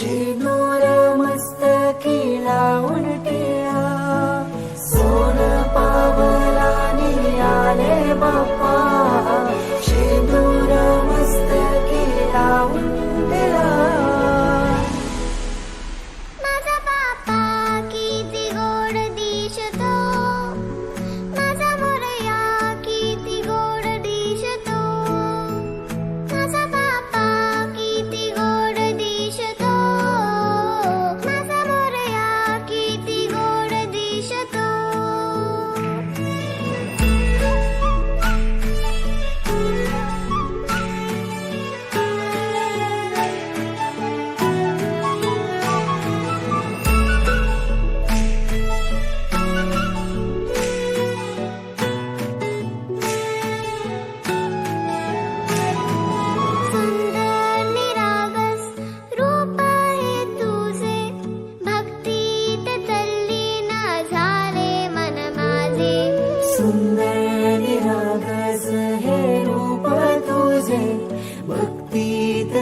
शेंदूर मस्तकी लावून टिळा, सोन पावलानी आले बाप्पा, शेंदूर मस्तकी लावून टिळा. माझा बाप्पा किती गोड दिसतो, माझा मोरया किती गोड दिसतो, माझा बाप्पा किती गोड दिसतो, माझा मोरया किती गोड दिसतो. सुंदर निरागस रूप आहे तुझे, भक्तीत तल्लीन झाले मन माझे. सुंदर निरागस हे रूप तुझे, भक्तीत